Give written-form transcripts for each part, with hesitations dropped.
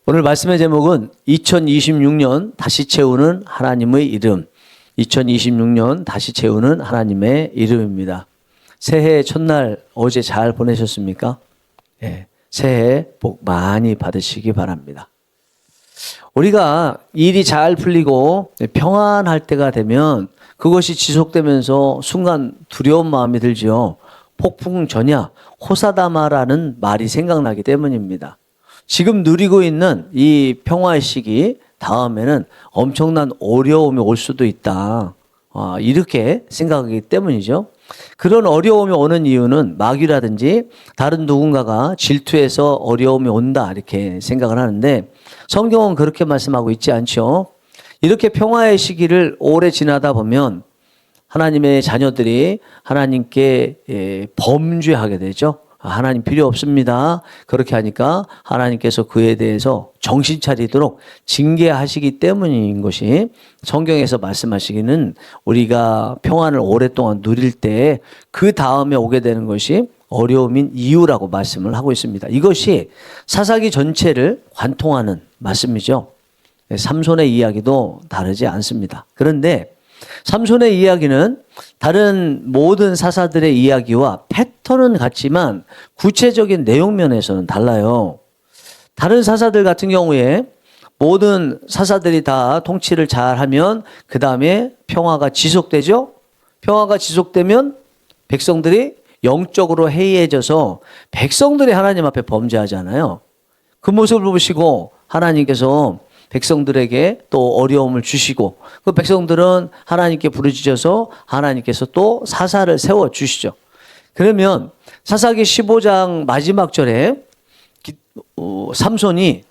오늘 말씀의 제목은 2026년 다시 채우는 하나님의 이름. 2026년 다시 채우는 하나님의 이름입니다. 새해 첫날 어제 잘 보내셨습니까? 네, 새해 복 많이 받으시기 바랍니다. 우리가 일이 잘 풀리고 평안할 때가 되면 그것이 지속되면서 순간 두려운 마음이 들죠. 폭풍 전야 호사다마라는 말이 생각나기 때문입니다. 지금 누리고 있는 이 평화의 시기 다음에는 엄청난 어려움이 올 수도 있다. 이렇게 생각하기 때문이죠. 그런 어려움이 오는 이유는 마귀라든지 다른 누군가가 질투해서 어려움이 온다 이렇게 생각을 하는데 성경은 그렇게 말씀하고 있지 않죠. 이렇게 평화의 시기를 오래 지나다 보면 하나님의 자녀들이 하나님께 범죄하게 되죠. 하나님 필요 없습니다. 그렇게 하니까 하나님께서 그에 대해서 정신 차리도록 징계하시기 때문인 것이 성경에서 말씀하시기는 우리가 평안을 오랫동안 누릴 때 그 다음에 오게 되는 것이 어려움인 이유라고 말씀을 하고 있습니다. 이것이 사사기 전체를 관통하는 말씀이죠. 삼손의 이야기도 다르지 않습니다. 그런데 삼손의 이야기는 다른 모든 사사들의 이야기와 패턴은 같지만 구체적인 내용 면에서는 달라요. 다른 사사들 같은 경우에 모든 사사들이 다 통치를 잘하면 그 다음에 평화가 지속되죠. 평화가 지속되면 백성들이 영적으로 해이해져서 백성들이 하나님 앞에 범죄하잖아요. 그 모습을 보시고 하나님께서 백성들에게 또 어려움을 주시고 그 백성들은 하나님께 부르짖어서 하나님께서 또 사사를 세워주시죠. 그러면 사사기 15장 마지막 절에 삼손이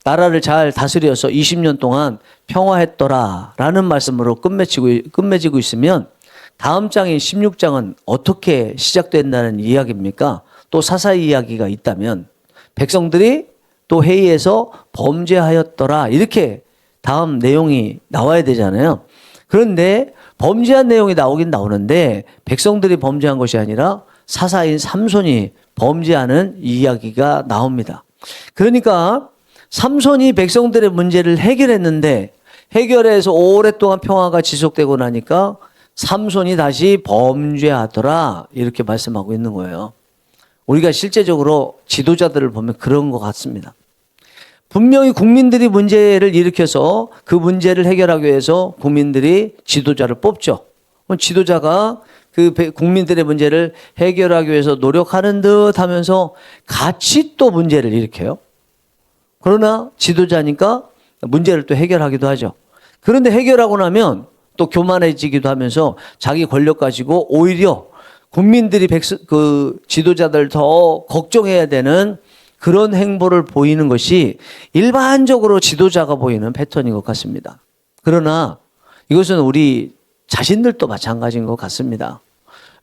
나라를 잘 다스려서 20년 동안 평화했더라 라는 말씀으로 끝맺이고 있으면 다음 장인 16장은 어떻게 시작된다는 이야기입니까? 또 사사의 이야기가 있다면 백성들이 또 회의에서 범죄하였더라 이렇게 다음 내용이 나와야 되잖아요. 그런데 범죄한 내용이 나오긴 나오는데 백성들이 범죄한 것이 아니라 사사인 삼손이 범죄하는 이야기가 나옵니다. 그러니까 삼손이 백성들의 문제를 해결했는데 해결해서 오랫동안 평화가 지속되고 나니까 삼손이 다시 범죄하더라 이렇게 말씀하고 있는 거예요. 우리가 실제적으로 지도자들을 보면 그런 것 같습니다. 분명히 국민들이 문제를 일으켜서 그 문제를 해결하기 위해서 국민들이 지도자를 뽑죠. 지도자가 그 국민들의 문제를 해결하기 위해서 노력하는 듯 하면서 같이 또 문제를 일으켜요. 그러나 지도자니까 문제를 또 해결하기도 하죠. 그런데 해결하고 나면 또 교만해지기도 하면서 자기 권력 가지고 오히려 국민들이 그 지도자들 더 걱정해야 되는 그런 행보를 보이는 것이 일반적으로 지도자가 보이는 패턴인 것 같습니다. 그러나 이것은 우리 자신들도 마찬가지인 것 같습니다.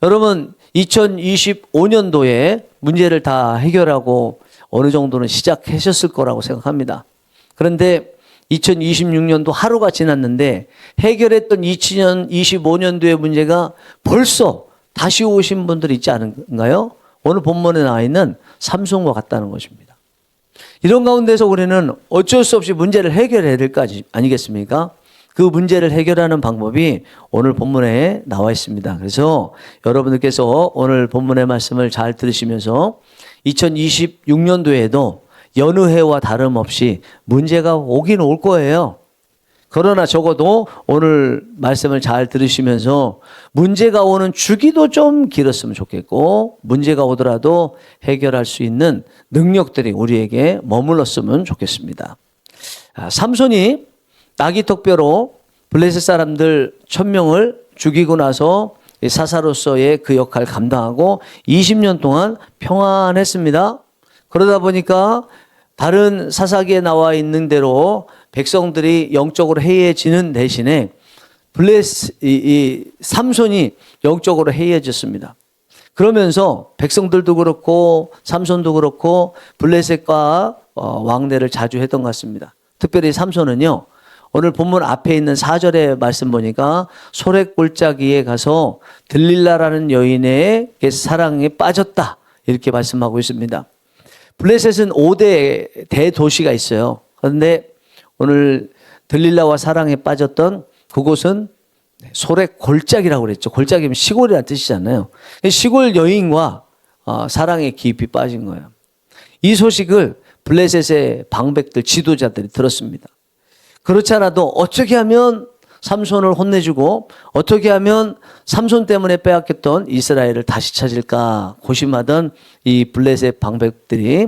여러분 2025년도에 문제를 다 해결하고 어느 정도는 시작하셨을 거라고 생각합니다. 그런데 2026년도 하루가 지났는데 해결했던 2025년도의 문제가 벌써 다시 오신 분들이 있지 않은가요? 오늘 본문에 나와 있는 삼손과 같다는 것입니다. 이런 가운데서 우리는 어쩔 수 없이 문제를 해결해야 될 거 아니겠습니까? 그 문제를 해결하는 방법이 오늘 본문에 나와 있습니다. 그래서 여러분들께서 오늘 본문의 말씀을 잘 들으시면서 2026년도에도 여느 해와 다름없이 문제가 오긴 올 거예요. 그러나 적어도 오늘 말씀을 잘 들으시면서 문제가 오는 주기도 좀 길었으면 좋겠고 문제가 오더라도 해결할 수 있는 능력들이 우리에게 머물렀으면 좋겠습니다. 삼손이 나귀턱뼈로 블레셋 사람들 1000명을 죽이고 나서 사사로서의 그 역할을 감당하고 20년 동안 평안했습니다. 그러다 보니까 다른 사사기에 나와 있는 대로 백성들이 영적으로 해이해지는 대신에 삼손이 영적으로 해이해졌습니다. 그러면서 백성들도 그렇고 삼손도 그렇고 블레셋과 왕래를 자주 했던 것 같습니다. 특별히 삼손은요. 오늘 본문 앞에 있는 4절의 말씀 보니까 소랫골짜기에 가서 들릴라라는 여인의 사랑에 빠졌다 이렇게 말씀하고 있습니다. 블레셋은 5대 대도시가 있어요. 그런데 오늘 들릴라와 사랑에 빠졌던 그곳은 소래 골짜기라고 그랬죠. 골짜기면 시골이라는 뜻이잖아요. 시골 여인과 사랑에 깊이 빠진 거예요. 이 소식을 블레셋의 방백들 지도자들이 들었습니다. 그렇지 않아도 어떻게 하면 삼손을 혼내주고 어떻게 하면 삼손 때문에 빼앗겼던 이스라엘을 다시 찾을까 고심하던 이 블레셋 방백들이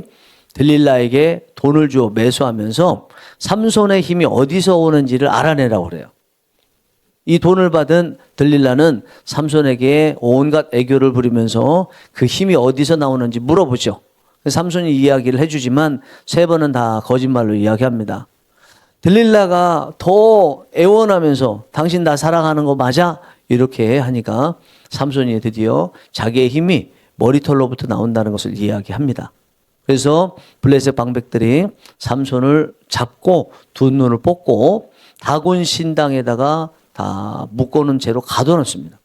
들릴라에게 돈을 주어 매수하면서 삼손의 힘이 어디서 오는지를 알아내라고 그래요. 이 돈을 받은 들릴라는 삼손에게 온갖 애교를 부리면서 그 힘이 어디서 나오는지 물어보죠. 삼손이 이야기를 해주지만 3번은 다 거짓말로 이야기합니다. 들릴라가 더 애원하면서 당신 나 사랑하는 거 맞아? 이렇게 하니까 삼손이 드디어 자기의 힘이 머리털로부터 나온다는 것을 이야기합니다. 그래서 블레셋 방백들이 삼손을 잡고 두 눈을 뽑고 다곤 신당에다가 다 묶어놓은 채로 가둬놓습니다.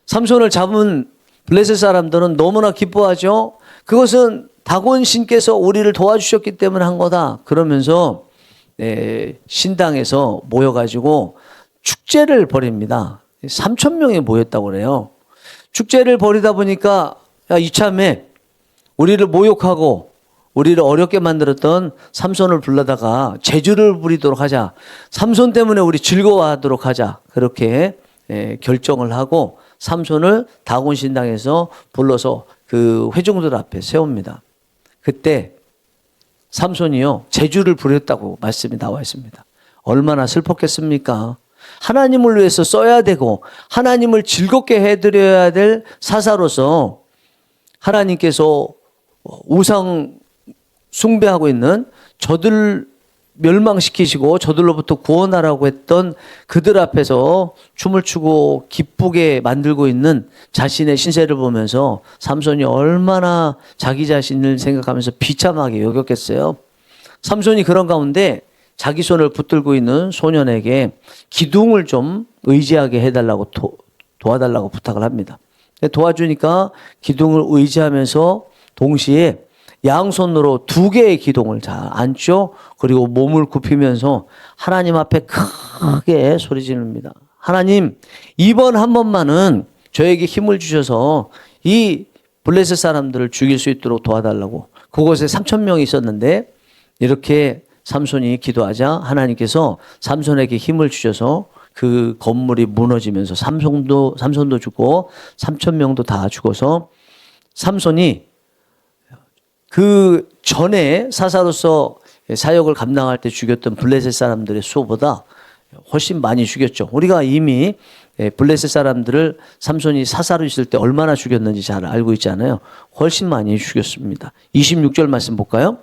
삼손을 잡은 블레셋 사람들은 너무나 기뻐하죠. 그것은 다곤 신께서 우리를 도와주셨기 때문에 한 거다. 그러면서 신당에서 모여가지고 축제를 벌입니다. 3,000명이 모였다고 그래요. 축제를 벌이다 보니까 야, 이참에 우리를 모욕하고 우리를 어렵게 만들었던 삼손을 불러다가 제주를 부리도록 하자. 삼손 때문에 우리 즐거워하도록 하자. 그렇게 결정을 하고 삼손을 다곤 신당에서 불러서 그 회중들 앞에 세웁니다. 그때 삼손이요 제주를 부렸다고 말씀이 나와 있습니다. 얼마나 슬펐겠습니까? 하나님을 위해서 써야 되고 하나님을 즐겁게 해드려야 될 사사로서 하나님께서 우상 숭배하고 있는 저들 멸망시키시고 저들로부터 구원하라고 했던 그들 앞에서 춤을 추고 기쁘게 만들고 있는 자신의 신세를 보면서 삼손이 얼마나 자기 자신을 생각하면서 비참하게 여겼겠어요. 삼손이 그런 가운데 자기 손을 붙들고 있는 소년에게 기둥을 좀 의지하게 해달라고 도와달라고 부탁을 합니다. 도와주니까 기둥을 의지하면서 동시에 양손으로 2개의 기둥을 잘 안죠. 그리고 몸을 굽히면서 하나님 앞에 크게 소리 지릅니다. 하나님, 이번 한 번만은 저에게 힘을 주셔서 이 블레셋 사람들을 죽일 수 있도록 도와달라고. 그곳에 3,000명이 있었는데 이렇게 삼손이 기도하자 하나님께서 삼손에게 힘을 주셔서 그 건물이 무너지면서 삼손도 죽고 3,000명도 다 죽어서 삼손이 그 전에 사사로서 사역을 감당할 때 죽였던 블레셋 사람들의 수보다 훨씬 많이 죽였죠. 우리가 이미 블레셋 사람들을 삼손이 사사로 있을 때 얼마나 죽였는지 잘 알고 있잖아요. 훨씬 많이 죽였습니다. 26절 말씀 볼까요?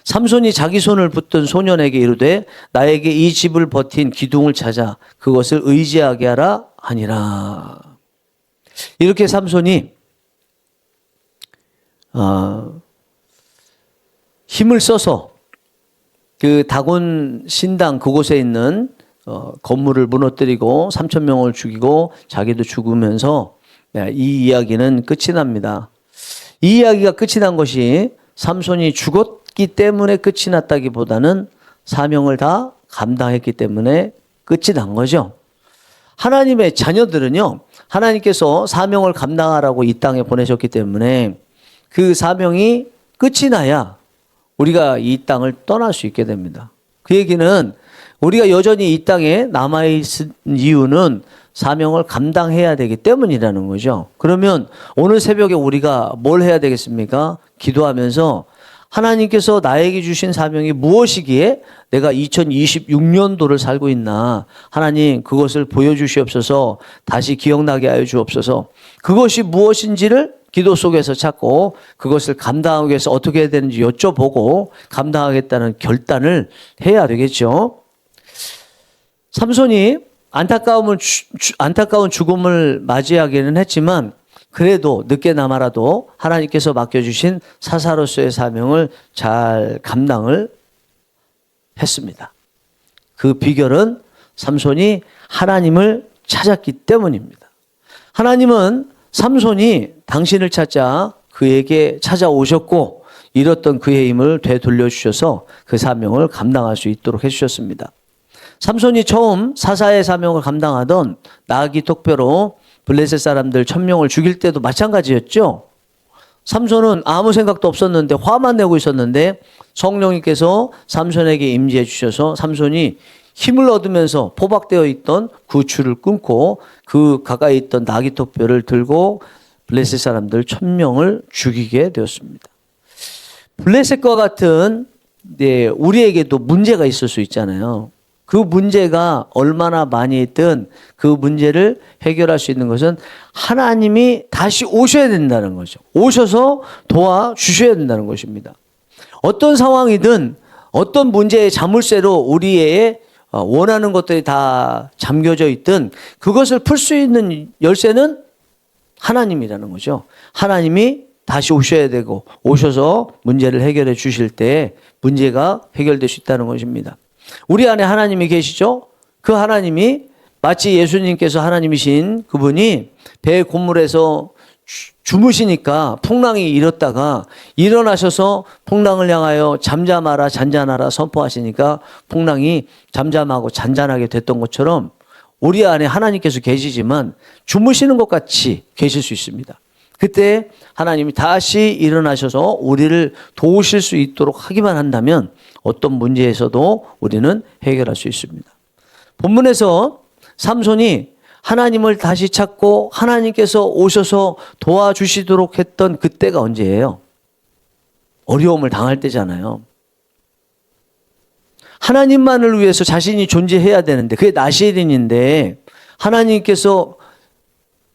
삼손이 자기 손을 붙든 소년에게 이르되 나에게 이 집을 버틴 기둥을 찾아 그것을 의지하게 하라 하니라. 이렇게 삼손이 힘을 써서 그 다곤 신당 그곳에 있는 건물을 무너뜨리고 3,000명을 죽이고 자기도 죽으면서 이 이야기는 끝이 납니다. 이 이야기가 끝이 난 것이 삼손이 죽었기 때문에 끝이 났다기보다는 사명을 다 감당했기 때문에 끝이 난 거죠. 하나님의 자녀들은요, 하나님께서 사명을 감당하라고 이 땅에 보내셨기 때문에 그 사명이 끝이 나야 우리가 이 땅을 떠날 수 있게 됩니다. 그 얘기는 우리가 여전히 이 땅에 남아있은 이유는 사명을 감당해야 되기 때문이라는 거죠. 그러면 오늘 새벽에 우리가 뭘 해야 되겠습니까? 기도하면서 하나님께서 나에게 주신 사명이 무엇이기에 내가 2026년도를 살고 있나. 하나님 그것을 보여주시옵소서. 다시 기억나게 하여 주옵소서. 그것이 무엇인지를 기도 속에서 찾고 그것을 감당하기 위해서 어떻게 해야 되는지 여쭤보고 감당하겠다는 결단을 해야 되겠죠. 삼손이 안타까운 죽음을 맞이하기는 했지만 그래도 늦게나마라도 하나님께서 맡겨주신 사사로서의 사명을 잘 감당을 했습니다. 그 비결은 삼손이 하나님을 찾았기 때문입니다. 하나님은 삼손이 당신을 찾자 그에게 찾아오셨고 잃었던 그의 힘을 되돌려 주셔서 그 사명을 감당할 수 있도록 해주셨습니다. 삼손이 처음 사사의 사명을 감당하던 나귀 톡뼈로 블레셋 사람들 1000명을 죽일 때도 마찬가지였죠. 삼손은 아무 생각도 없었는데 화만 내고 있었는데 성령님께서 삼손에게 임재해 주셔서 삼손이 힘을 얻으면서 포박되어 있던 그 줄을 끊고 그 가까이 있던 나귀 톡뼈를 들고 블레셋 사람들 1000명을 죽이게 되었습니다. 블레셋과 같은 우리에게도 문제가 있을 수 있잖아요. 그 문제가 얼마나 많이 있든 그 문제를 해결할 수 있는 것은 하나님이 다시 오셔야 된다는 거죠. 오셔서 도와주셔야 된다는 것입니다. 어떤 상황이든 어떤 문제의 자물쇠로 우리의 원하는 것들이 다 잠겨져 있든 그것을 풀 수 있는 열쇠는 하나님이라는 거죠. 하나님이 다시 오셔야 되고 오셔서 문제를 해결해 주실 때 문제가 해결될 수 있다는 것입니다. 우리 안에 하나님이 계시죠? 그 하나님이 마치 예수님께서 하나님이신 그분이 배 고물에서 주무시니까 풍랑이 일었다가 일어나셔서 풍랑을 향하여 잠잠하라 잔잔하라 선포하시니까 풍랑이 잠잠하고 잔잔하게 됐던 것처럼 우리 안에 하나님께서 계시지만 주무시는 것 같이 계실 수 있습니다. 그때 하나님이 다시 일어나셔서 우리를 도우실 수 있도록 하기만 한다면 어떤 문제에서도 우리는 해결할 수 있습니다. 본문에서 삼손이 하나님을 다시 찾고 하나님께서 오셔서 도와주시도록 했던 그때가 언제예요? 어려움을 당할 때잖아요. 하나님만을 위해서 자신이 존재해야 되는데 그게 나시린인데 하나님께서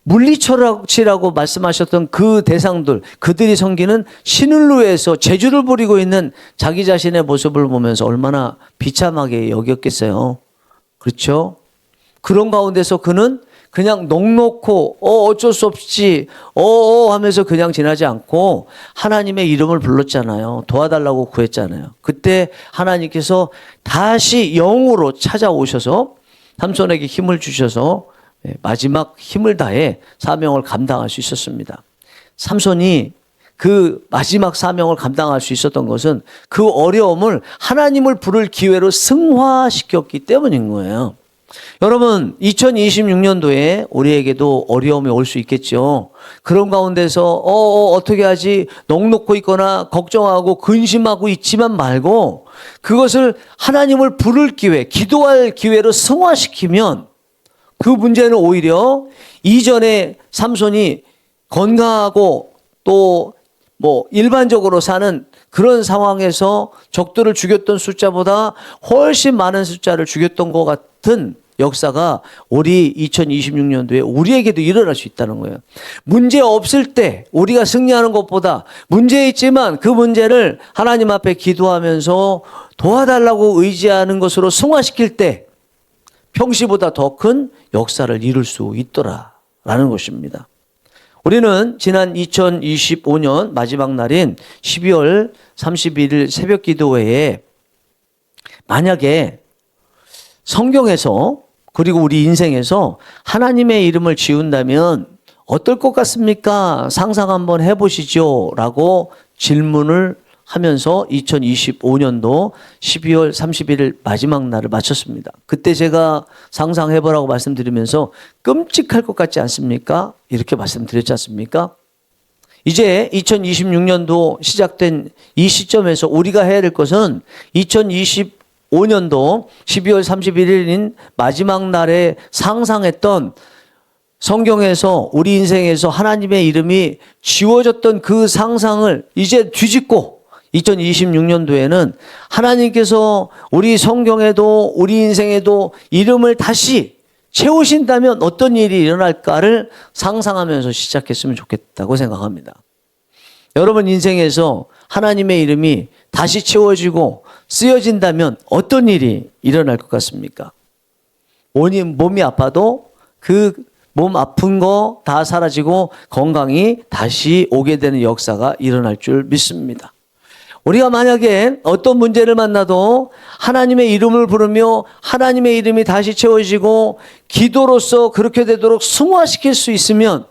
물리쳐라고 말씀하셨던 그 대상들, 그들이 섬기는 신을 위해서 재주를 부리고 있는 자기 자신의 모습을 보면서 얼마나 비참하게 여겼겠어요. 그렇죠? 그런 가운데서 그는 그냥 넋놓고 어쩔 수 없지 하면서 그냥 지나지 않고 하나님의 이름을 불렀잖아요. 도와달라고 구했잖아요. 그때 하나님께서 다시 영으로 찾아오셔서 삼손에게 힘을 주셔서 마지막 힘을 다해 사명을 감당할 수 있었습니다. 삼손이 그 마지막 사명을 감당할 수 있었던 것은 그 어려움을 하나님을 부를 기회로 승화시켰기 때문인 거예요. 여러분 2026년도에 우리에게도 어려움이 올 수 있겠죠. 그런 가운데서 어떻게 하지 넋놓고 있거나 걱정하고 근심하고 있지만 말고 그것을 하나님을 부를 기회, 기도할 기회로 승화시키면 그 문제는 오히려 이전에 삼손이 건강하고 또 일반적으로 사는 그런 상황에서 적들을 죽였던 숫자보다 훨씬 많은 숫자를 죽였던 것 같은 역사가 우리 2026년도에 우리에게도 일어날 수 있다는 거예요. 문제 없을 때 우리가 승리하는 것보다 문제 있지만 그 문제를 하나님 앞에 기도하면서 도와달라고 의지하는 것으로 승화시킬 때 평시보다 더 큰 역사를 이룰 수 있더라라는 것입니다. 우리는 지난 2025년 마지막 날인 12월 31일 새벽 기도회에 만약에 성경에서 그리고 우리 인생에서 하나님의 이름을 지운다면 어떨 것 같습니까? 상상 한번 해보시죠 라고 질문을 하면서 2025년도 12월 31일 마지막 날을 마쳤습니다. 그때 제가 상상해보라고 말씀드리면서 끔찍할 것 같지 않습니까? 이렇게 말씀드렸지 않습니까? 이제 2026년도 시작된 이 시점에서 우리가 해야 될 것은 2025년도 12월 31일인 마지막 날에 상상했던 성경에서 우리 인생에서 하나님의 이름이 지워졌던 그 상상을 이제 뒤집고 2026년도에는 하나님께서 우리 성경에도 우리 인생에도 이름을 다시 채우신다면 어떤 일이 일어날까를 상상하면서 시작했으면 좋겠다고 생각합니다. 여러분 인생에서 하나님의 이름이 다시 채워지고 쓰여진다면 어떤 일이 일어날 것 같습니까? 몸이 아파도 그 몸 아픈 거 다 사라지고 건강이 다시 오게 되는 역사가 일어날 줄 믿습니다. 우리가 만약에 어떤 문제를 만나도 하나님의 이름을 부르며 하나님의 이름이 다시 채워지고 기도로서 그렇게 되도록 승화시킬 수 있으면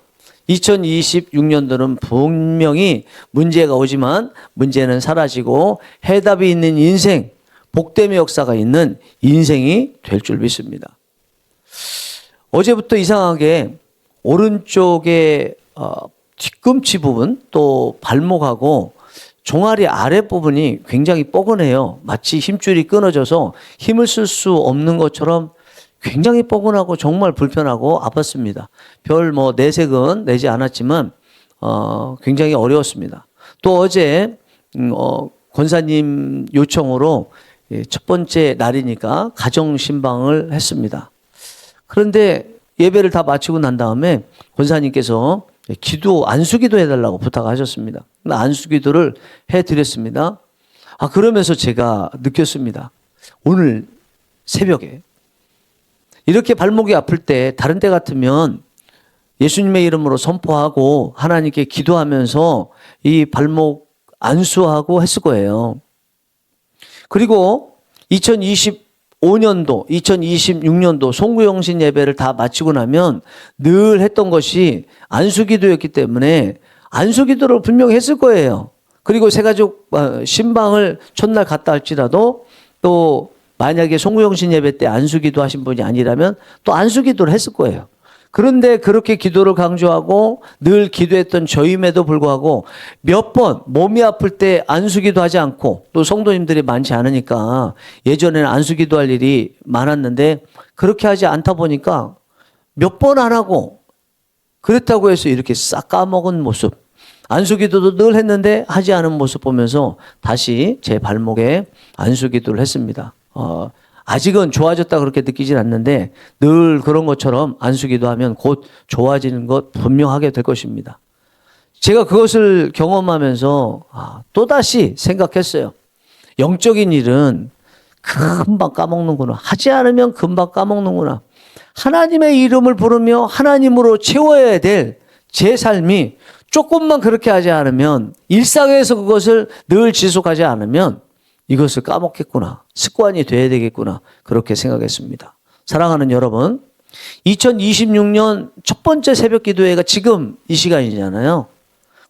2026년도는 분명히 문제가 오지만 문제는 사라지고 해답이 있는 인생, 복됨의 역사가 있는 인생이 될 줄 믿습니다. 어제부터 이상하게 오른쪽에 뒤꿈치 부분 또 발목하고 종아리 아랫부분이 굉장히 뻐근해요. 마치 힘줄이 끊어져서 힘을 쓸 수 없는 것처럼 굉장히 뻐근하고 정말 불편하고 아팠습니다. 별 내색은 내지 않았지만 굉장히 어려웠습니다. 또 어제 권사님 요청으로 첫 번째 날이니까 가정 신방을 했습니다. 그런데 예배를 다 마치고 난 다음에 권사님께서 안수기도 해달라고 부탁하셨습니다. 안수기도를 해드렸습니다. 그러면서 제가 느꼈습니다. 오늘 새벽에 이렇게 발목이 아플 때 다른 때 같으면 예수님의 이름으로 선포하고 하나님께 기도하면서 이 발목 안수하고 했을 거예요. 그리고 2025년도, 2026년도 송구영신 예배를 다 마치고 나면 늘 했던 것이 안수기도였기 때문에 안수기도를 분명히 했을 거예요. 그리고 새가족 신방을 첫날 갔다 할지라도 또 만약에 송구영신 예배 때 안수기도 하신 분이 아니라면 또 안수기도를 했을 거예요. 그런데 그렇게 기도를 강조하고 늘 기도했던 저임에도 불구하고 몇 번 몸이 아플 때 안수기도 하지 않고 또 성도님들이 많지 않으니까 예전에는 안수기도 할 일이 많았는데 그렇게 하지 않다 보니까 몇 번 안 하고 그랬다고 해서 이렇게 싹 까먹은 모습, 안수기도도 늘 했는데 하지 않은 모습 보면서 다시 제 발목에 안수기도를 했습니다. 아직은 좋아졌다 그렇게 느끼진 않는데 늘 그런 것처럼 안수기도 하면 곧 좋아지는 것 분명하게 될 것입니다. 제가 그것을 경험하면서 또다시 생각했어요. 영적인 일은 금방 까먹는구나. 하지 않으면 금방 까먹는구나. 하나님의 이름을 부르며 하나님으로 채워야 될 제 삶이 조금만 그렇게 하지 않으면 일상에서 그것을 늘 지속하지 않으면 이것을 까먹겠구나. 습관이 돼야 되겠구나. 그렇게 생각했습니다. 사랑하는 여러분, 2026년 첫 번째 새벽 기도회가 지금 이 시간이잖아요.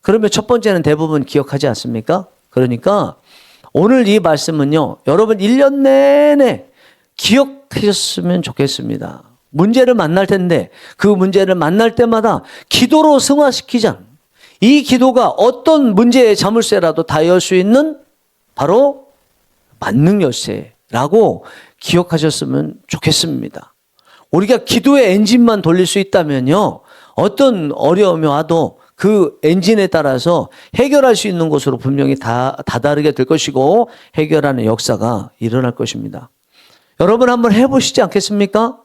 그러면 첫 번째는 대부분 기억하지 않습니까? 그러니까 오늘 이 말씀은요, 여러분 1년 내내 기억하셨으면 좋겠습니다. 문제를 만날 텐데 그 문제를 만날 때마다 기도로 승화시키자. 이 기도가 어떤 문제의 자물쇠라도 다 열 수 있는 바로 만능 열쇠라고 기억하셨으면 좋겠습니다. 우리가 기도의 엔진만 돌릴 수 있다면요, 어떤 어려움이 와도 그 엔진에 따라서 해결할 수 있는 곳으로 분명히 다다르게 될 것이고 해결하는 역사가 일어날 것입니다. 여러분 한번 해보시지 않겠습니까?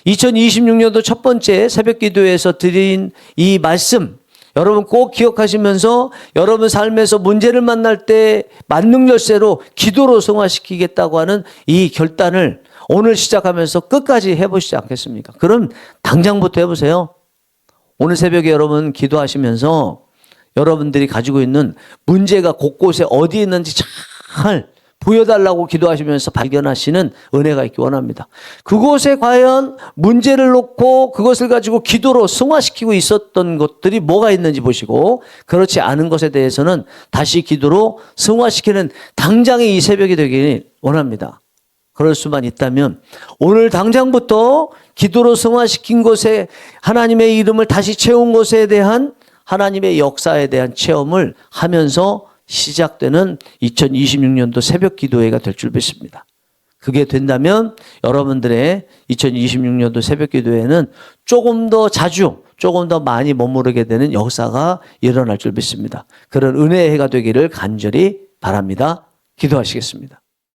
2026년도 첫 번째 새벽 기도에서 드린 이 말씀 여러분 꼭 기억하시면서 여러분 삶에서 문제를 만날 때 만능 열쇠로 기도로 승화시키겠다고 하는 이 결단을 오늘 시작하면서 끝까지 해보시지 않겠습니까? 그럼 당장부터 해보세요. 오늘 새벽에 여러분 기도하시면서 여러분들이 가지고 있는 문제가 곳곳에 어디 있는지 잘 보여달라고 기도하시면서 발견하시는 은혜가 있기 원합니다. 그곳에 과연 문제를 놓고 그것을 가지고 기도로 승화시키고 있었던 것들이 뭐가 있는지 보시고 그렇지 않은 것에 대해서는 다시 기도로 승화시키는 당장의 이 새벽이 되길 원합니다. 그럴 수만 있다면 오늘 당장부터 기도로 승화시킨 곳에 하나님의 이름을 다시 채운 것에 대한 하나님의 역사에 대한 체험을 하면서 시작되는 2026년도 새벽 기도회가 될 줄 믿습니다. 그게 된다면 여러분들의 2026년도 새벽 기도회는 조금 더 자주, 조금 더 많이 머무르게 되는 역사가 일어날 줄 믿습니다. 그런 은혜의 해가 되기를 간절히 바랍니다. 기도하시겠습니다.